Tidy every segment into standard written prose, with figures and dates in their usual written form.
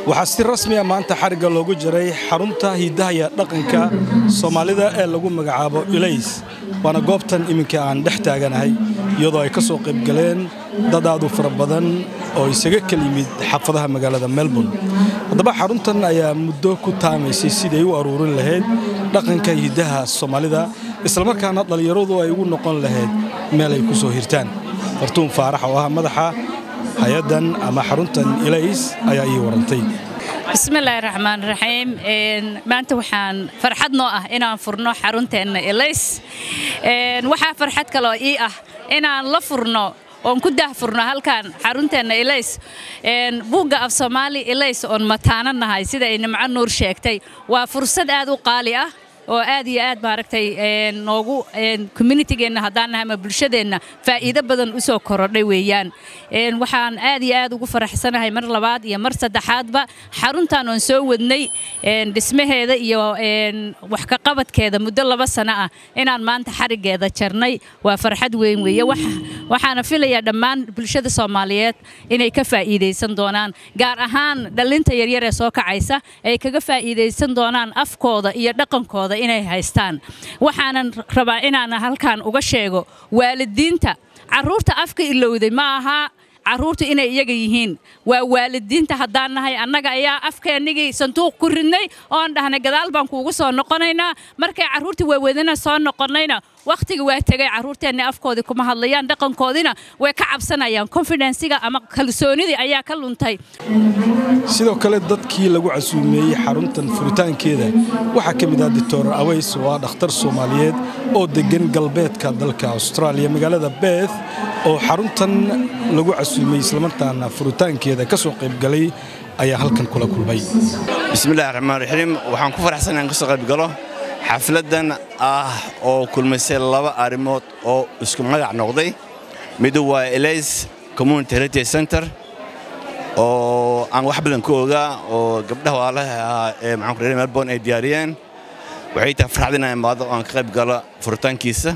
waxaa si rasmi ah maanta xariga loogu jiray xarunta hidaha iyo dhaqanka Soomaalida ee lagu magacaabo Ilays waana goobtan iminka aan dhex taaganahay iyadoo ay ka soo qayb galeen dad aad u fara badan oo isaga kala yimid xaafadaha magaalada Melbourne haddaba xaruntan ayaa muddo ku taamaysay sidii ay u aruurin lahayd dhaqanka hidaha Soomaalida isla markaana dhalinyaradu ay ugu noqon lahayd meel ay ku soo hirtaan Fartuun Faarax oo ah madaxa hay'adan ama xaruntan Ilays ayaa ii warantay bismillaahir rahmaanir rahiim maanta waxaan farxad noo ah inaan furno xarunteena Ilays waxa farxad kale oo ii ah inaan la furno oo ku daahfurno halkan xarunteena Ilays buugga af Soomaali Ilays oo mataananahay sida ay Nimco Nuur sheegtay waa fursad aad u qaali ah oo aad iyo aad baaragtay noogu community-geena hadaan nahay bulshadeena faa'iido badan u soo korodhay weeyaan waxaan aad iyo aad ugu faraxsanahay mar labaad iyo mar saddexaadba xaruntan oo soo wadnay dhismaheeda iyo wax ka qabadkeeda muddo 2 sano ah inaan maanta xarigeeda jarnay waa farxad weyn weeye waxaana filayaa dhammaan bulshada Soomaaliyeed inay ka faa'iideysan doonaan gaar ahaan dhalinta yaryar ee soo kacaysa ay kaga faa'iideysan doonaan afkooda iyo dhaqankooda inay haystaan waxaan rabaa inaan halkan uga sheego waalidiinta caruurta afka ilowday ma aha caruurtu inay iyaga yihiin waa waalidiinta hadaan nahay annaga ayaa afkeenigi sanduuq ku ridnay oo dhahnay gadaal baan kuugu soo noqonaynaa markay caruurtii weewadana soo noqonayna waqtiga waa tagay caruurteena afkoodi kuma hadlayaan dhaqankoodina way ka cabsanayaan confidence-ga ama kalsoonidii ayaa ka luntay sidoo kale dadkii lagu casuumeeyay xaruntan furitaankeeda waxa kamid ah Dr. Aways oo dhakhtar Soomaaliyeed oo degan galbeedka dalka Australia magaalada Perth oo xaruntan lagu casuumay isla markaana furitaankeeda ka soo qayb galay ayaa halkan kula kulmay bismillaahir rahmaanir rahiim waxaan ku faraxsanahay in ka soo qayb galo xafladan oo kulmisay 2 arimood oo isku magac noqday mid waa Ilays Community Heritage Center oo aan wax badan ku ogaa oo gabdhaha walaalaha ee maxaan ku reeray Melbourne ay diyaariyeen waxay tahay farxadina maado aan ka qayb galo furitaankiisa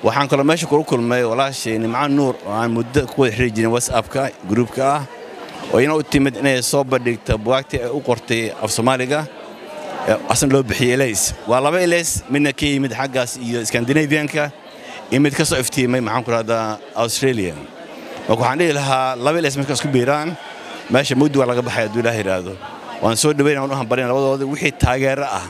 waxaan kala meesha ku kulmay walaashay Nimco Nuur oo aan muddo ku xiriirnay WhatsApp-ka groupka oo inuu timid inay soo bandhigto buugta ay u qortay af Soomaaliga asan loo bixiyay Ilays waa 2 Ilays midna ka yimid xaggaas iyo Scandinavian-ka imid ka soo iftiimay maxaan ku radaa Australia waxaan dhihi lahaa 2 Ilays marka isku biiraan meesha muddo laga baxay haduu Ilaahay raado waan soo dhaweynaa u hambaliyay labadooda wixii taageero ah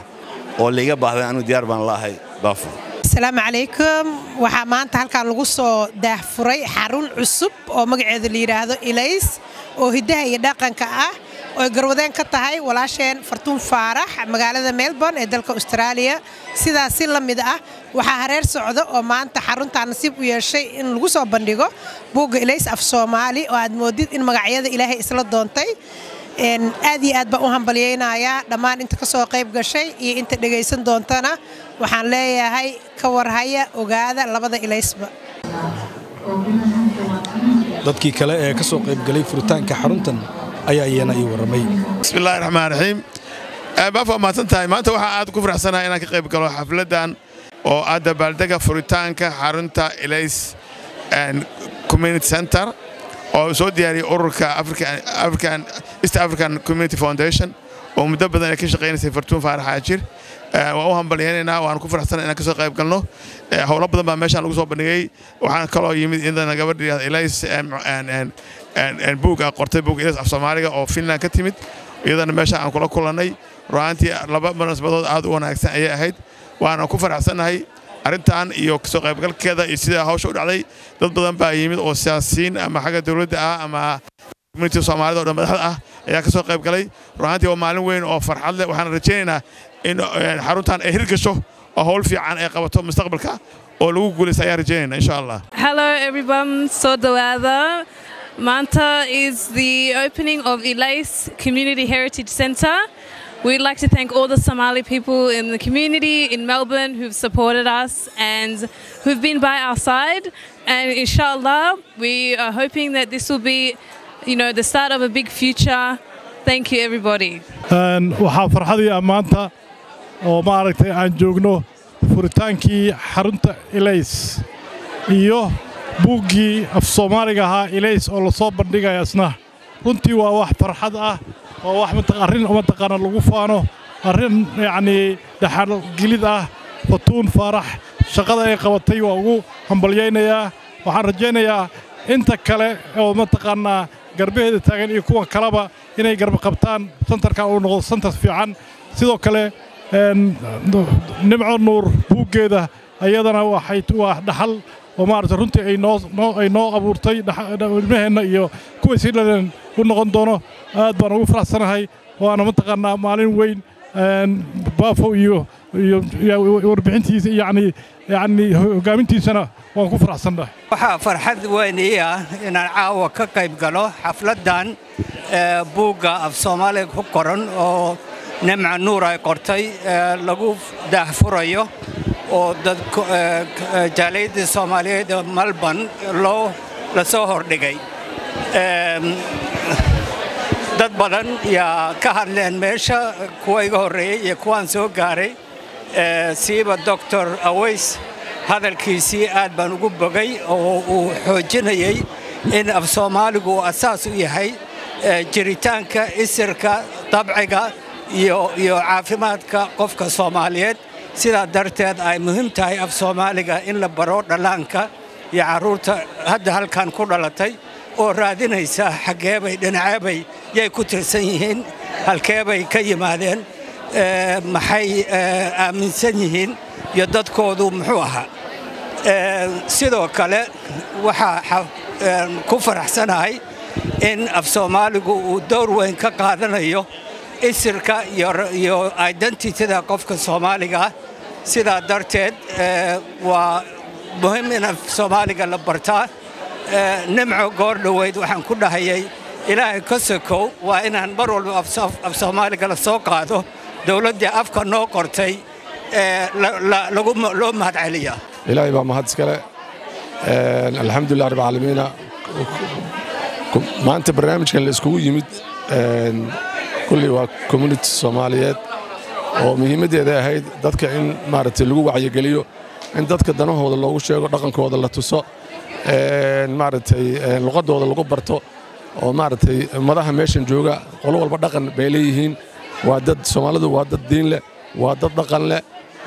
oo liga baahday aanu diyaar baan laahay baafo السلام عليكم waxaa maanta halkan lagu soo daahfuray xarun cusub oo magaceedu la yiraahdo Ilays oo hidaha iyo dhaqanka ah oo garwadeen ka tahay walaasheen Fartuun Faarax magaalada Melbourne ee dalka Australia sidaas si la mid ah waxa hareer socdo oo maanta xaruntan nasiib u yeeshay in lagu soo bandhigo buugga Ilays af Soomaali oo aad moodid in magacyada Ilaahay isla doontay aad iyo aad baan u hambaliyeynayaa dhammaan inta ka soo qayb gashay iyo inta dhageysan doontana waxaan leeyahay ka warhaya ogaada 2 Ilaysba dadkii kale ee ka soo qayb galay furitaanka xaruntan ayaa iyana ii waramay bismillaahir rahmaanir rahiim baafo maasantahay maanta waxa aad ku faraxsanahay inaan ka qayb galo xafladan oo aad baaldega furitaanka xarunta Ilays Community Center oo soo diyaariyay ururka East African Community Foundation oo muddo badan ay ka shaqeynayay Fartuun Faarax Ajir waa u hambalyeynaa waan ku faraxsanahay inaan ka soo qayb galno hawlo badan baa meeshan lagu soo bandhigay waxaan kaloo yimid indana gabadha Ilays buugga qortay buugga Ilays af Soomaaliga oo Finland ka timid iyadana meesha aan kula kulanay ruuxantii 2 munaasabad aad u wanaagsan ayay ahayd waana ku faraxsanahay arintan iyo soo qaybgalkeeda iyo sida hawsha u dhacday dad badan baa yimid oo siyaasiyiin ama xagga dawladda ah ama community Soomaalida oo madaxda ah ayaa ka soo qayb galay ruuxantii waa maalin weyn oo farxad leh waxaan rajaynaynaa in xaruntan ay hirgasho oo hawl fiican ay qabato mustaqbalka oo lagu guuleysto ayaan rajaynaynaa insha Allah. Hello everyone, so dhawaada Manta is the opening of Ilays Community Heritage Center. We'd like to thank all the Somali people in the community in Melbourne who've supported us and who've been by our side. And inshallah, we are hoping that this will be, the start of a big future. Thank you, everybody. waxaa farxadii maanta oo maaragtay aan joogno furitaankii xarunta Ilays iyo buuggii af Soomaaliga ahaa Ilays oo la soo bandhigay asna runtii waa wax farxad ah wax arrin uma taqaana lagu faano arrin yacni dhaxal gelid ah fatuun faarax shaqada ay qabatay waa ugu hambalyaynayaa waxaan rajaynayaa inta kale oo mataqaanaa garbaheeda taagan iyo kuwa kaleba inay garba qabtaan santarka uu noqdo santar fiican sidoo kale nimco nuur buuggeeda ayadana waa dhaxal oo maaragtay runtii ay noo abuurtay ilmaheenna iyo kuwa sii dhaleen u noqon doono aad baan ugu faraxsanahay waana mataqaanaa maalin weyn baafo iyo warbixintiisa yacni hogaamintiisana waan ku faraxsanahay waxaa farxad weyn ii ah inaan caawa ka qayb galo xafladdan buugga af soomaaliga ku qoran oo nimca nuur ay qortay lagu daahfurayo oo dad jaaliyadda Soomaaliyeed Melbourne la soo hordhigay dad badan yaa ka hadleen meesha kuwa iga horeeyay iyo kuwaan soo gaaray siiba Dr. Aways hadalkiisii aad baan ugu bogay oo uu xoojinayay in af Soomaaligu asaas u yahay jiritaanka isirka dabciga iyo caafimaadka qofka Soomaaliyeed sidaa darteed ay muhiim tahay af Soomaaliga in la baro dhalaanka iyo caruurta hadda halkan ku dhalatay oo raadinaysa xageebay dhinaceebay yay ku tirsan yihiin halkeebay ka yimaadeen maxay aaminsan yihiin iyo dadkoodu muxuu ahaa sidoo kale waxaa ku faraxsanahay in af Soomaaligu uu door weyn ka qaadanayo isirka iyo identityda qofka Soomaaliga sidaa darteed waa muhiim in af Soomaaliga la bartaa nimco goor dhaweyd waxaan ku dhahayay ilaahay ka sokow waa inaan mar walba af Soomaaliga la soo qaado dawladda afka noo qortay loo mahadceliyaa ilaahay baa mahad iskale alxamdulilah rabbil caalamiin maanta barnaamijkan la iskugu yimid kulli waa community Soomaaliyeed oo muhiimadeeda ahayd dadka in maaragtay lagu wacyigeliyo in dadka danahooda loogu sheego dhaqankooda la tuso maaragtay luqadooda lagu barto oo maaragtay madaha meeshan jooga qolo walba dhaqan bay leeyihiin waa dad Soomaalidu waa dad diin leh waa dad dhaqan leh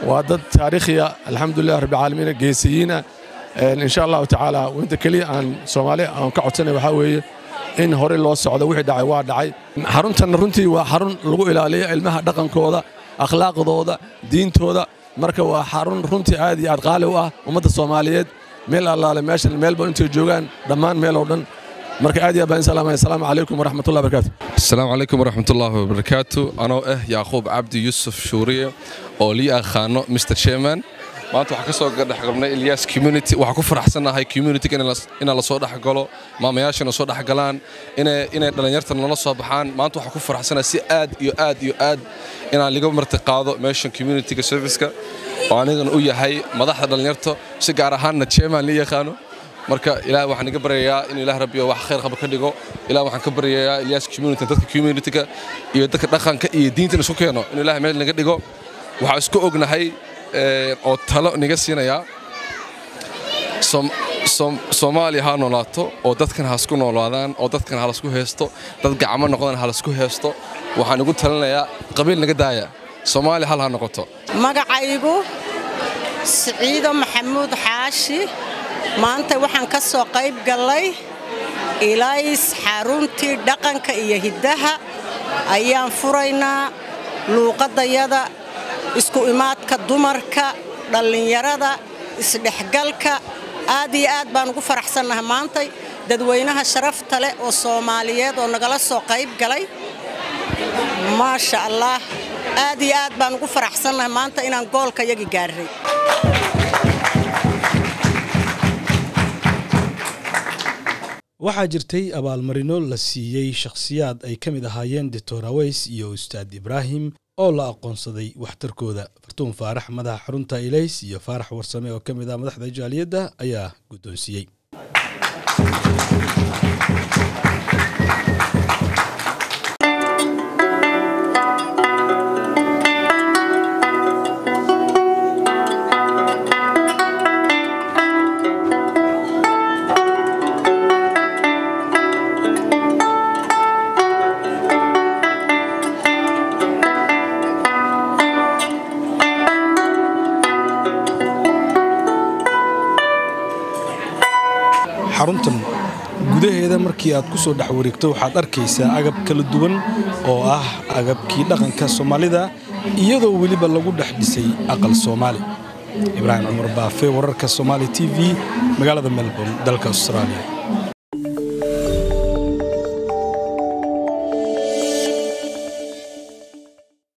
waa dad taariikhiya alxamdulilah rabbil caalamiin geesiyiina insha Allah taala inta kaliya aan Soomaali aan ka codsanay waxa weeye in hore loo socdo wixii dhacay waa dhacay xaruntan runtii waa xarun lagu ilaaliyo ilmaha dhaqankooda akhlaaqdooda diintooda marka waa xarun runtii aad iyo aad qaali u ah ummadda Soomaaliyeed meel allaale meeshan meelba intay joogaan dhammaan meel oo dhan marka aad iyo baan salaamay assalaamu calaykum waraxmatullaahi wabarakaatu assalaamu calaykum waraxmatullaahi wabarakaatu anoo Yaaqoob Cabdi Yusuf Shuuriye oo lii aqaano Mr Chairman maanta waxa ka soo dhaxgalnay Ilyas community waxa ku faraxsanahay community in la soo dhaxgalo maamayaashana soo dhaxgalaan inay dhalinyarta nala soo baxaan maanta waxa ku faraxsanahay si aad iyo aad inaan liga marti qaado meeshan community service-ka oo anigana u yahay madaxda dhalinyarta si gaar ahaan Chairman li yaqaano marka ilaahay waxaan iga baryayaa in ilaahay rabbiyo wax khayr qaba ka dhigo ilaahay waxaan ka baryayaa Ilyas community dadka community-ka iyo dadka dhaqanka iyo diinta isku keeno in ilaahay meel naga dhigo waxa isku ognahay oo talo niga siinaya Soomaaliya ha noolaato oo dadkan ha isku noolaadaan oo dadkan ha la isku heesto dad gacmo noqdaan ha la isku heesto waxaan ugu talinayaa qabiil naga daaya Soomaaliya hal ha noqoto magacaygu Siciido Maxamuud Xaashi maanta waxaan ka soo qayb galay Ilays xaruntii dhaqanka iyo hiddaha ayaan furaynaa luuqadayada isku imaadka dumarka dhalinyarada isdhexgalka aad iyo aad baan ugu faraxsanahay maanta dadweynaha sharafta leh oo Soomaaliyeed oo nagala soo qayb galay ma sha Allah aad iyo aad baan ugu faraxsanahay maanta inaan goolka yagi gaaray waxaa jirtay abaalmarino la siiyey shakhsiyaad ay ka mid ahaayeen Dr. Aways iyo Ustaad Ibrahim oo la aqoonsaday waxtarkooda fartuun faarax madaxa xarunta Ilays iyo faarax warsame oo ka mid ah madaxda jaaliyadda ayaa guddoonsiiyey xaruntan gudaheeda markii aad ku soo dhex wareegto waxaad arkaysaa agab kala duwan oo ah agabkii dhaqanka Soomaalida iyadoo waliba lagu dhex dhisay aqal Soomaali Ibrahim Umar Baafe wararka Somali TV magaalada Melbourne dalka Australia